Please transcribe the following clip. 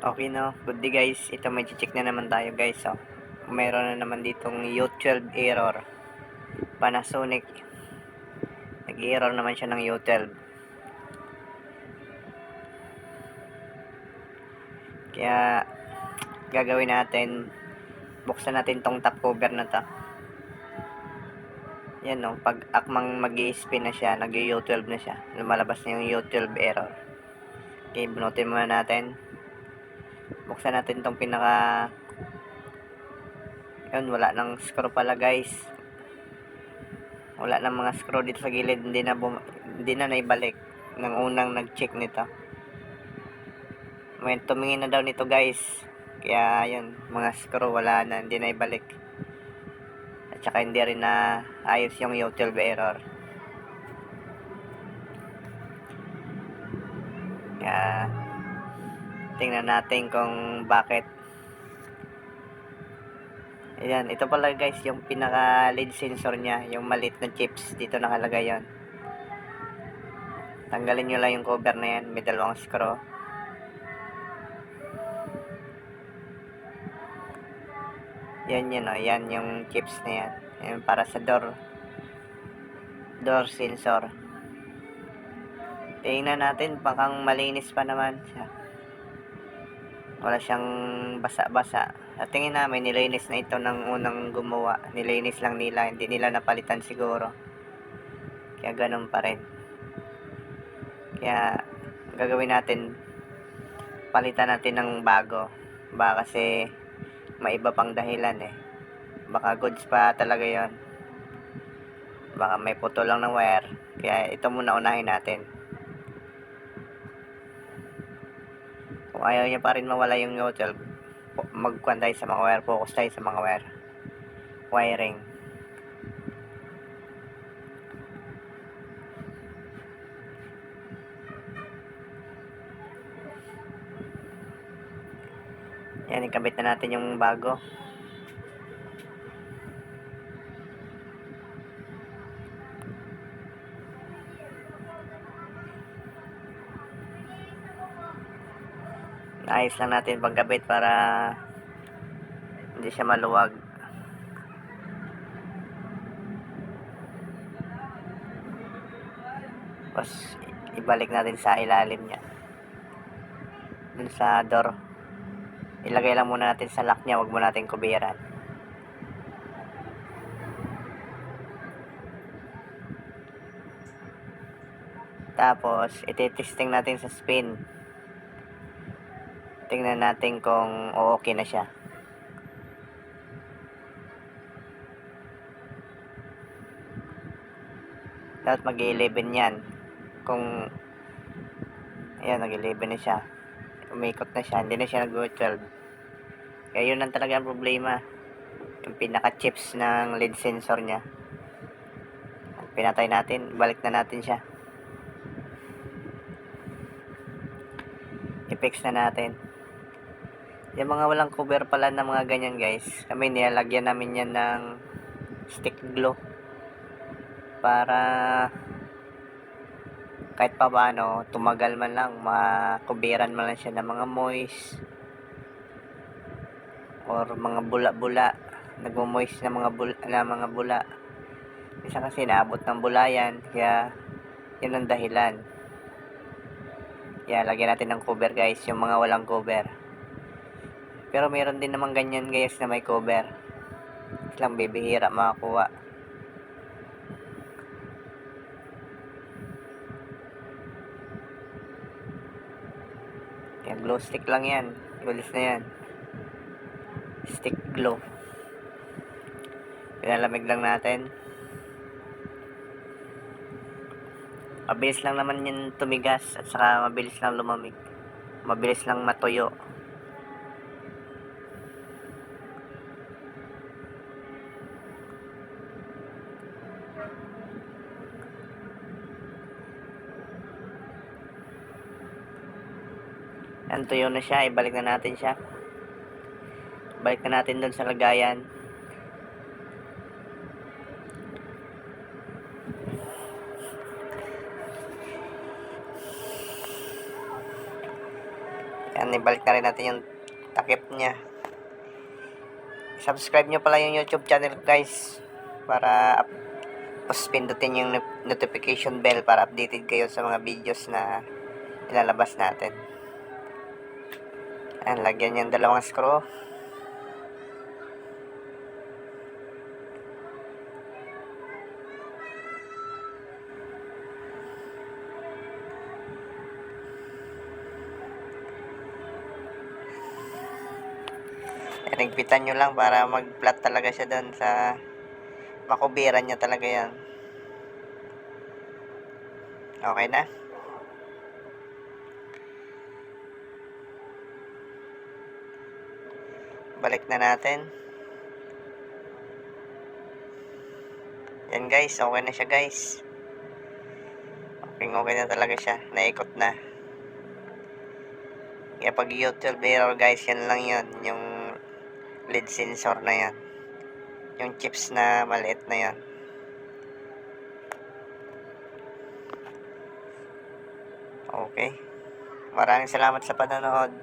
Okay, no, good day guys. Ito, may check na naman tayo guys. So, meron na naman ditong U12 error. Panasonic, nag-error naman siya ng U12. Kaya gagawin natin, buksan natin tong top cover na to. Yan, no, pag akmang mag-i-spin na siya, nag-U12 na siya, lumalabas na yung U12 error. Okay, bunutin muna natin. Buksan natin tong pinaka, yun, wala nang screw pala guys. Wala nang mga screw dito sa gilid, hindi na naibalik ng unang nag-check nito. May tumingin na daw nito guys, kaya yun, mga screw wala na, hindi na ibalik. At saka hindi rin na ayos yung U12 error. Kaya tingnan natin kung bakit. Ayan, ito pala guys yung pinaka lead sensor nya, yung maliit na chips, dito nakalagay yon. Tanggalin nyo lang yung cover na yan, may dalawang screw. Yan yun, oh, yan yung chips na yan. Yan para sa door sensor. Tingnan natin, pakang malinis pa naman siya. Wala siyang basa-basa. At tingin namin, nilinis na ito ng unang gumawa. Nilinis lang nila, hindi nila napalitan siguro. Kaya ganun pa rin. Kaya gagawin natin, palitan natin ng bago. Baka kasi may iba pang dahilan eh. Baka goods pa talaga yon. Baka may puto lang ng wire. Kaya ito muna unahin natin. Kung ayaw niya pa rin mawala yung U12, magkuhan tayo sa mga wire, focus tayo sa mga wire, wiring. Yan, ikabit na natin yung bago. Ayos lang natin pagkabit para hindi siya maluwag. Tapos ibalik natin sa ilalim niya, dun sa door. Ilagay lang muna natin sa lock niya, wag muna natin kubiran. Tapos iti-testing natin sa spin. Tingnan natin kung okay na siya. Dapat mag-11 yan. Kung ayan, nag-11 na siya, umikot na siya, hindi na siya nag-12. Kaya yun lang talaga ang problema, yung pinaka chips ng lead sensor nya. Pinatay natin, balik na natin siya, i-fix na natin. Yung mga walang cover pala na mga ganyan guys, kami nilalagyan namin yan ng stick glue para kahit pa paano tumagal man lang, makubiran man lang siya ng mga moist or mga bula-bula, nagmo-moist na mga bula. Isa kasi naabot ng bulayan, kaya yun ang dahilan. Kaya lagyan natin ng cover guys, yung mga walang cover. Pero meron din naman ganyan guys na may cover, lang bibihira makakuha. Kaya glow stick lang yan, gulis na yan, stick glue. Pinalamig lang natin. Mabilis lang naman yun tumigas, at saka mabilis lang lumamig, mabilis lang matuyo. Yan, tuyo na siya, ibalik na natin siya. Balik na natin dun sa lagayan. Yan, ibalik na rin natin yung takip niya. Subscribe nyo pala yung YouTube channel guys, para tapos pindutin yung notification bell para updated kayo sa mga videos na ilalabas natin. Ayan, lagyan yung dalawang screw. Higpitan nyo lang para mag-flat talaga siya doon sa makubiran niya talaga yan. Okay na. Balik na natin. Yan guys, okay na siya guys. Okay na talaga siya. Naikot na. Kaya pag YouTube error guys, yan lang yun. Yung lead sensor na yan. Yung chips na maliit na yan. Okay. Maraming salamat sa panonood.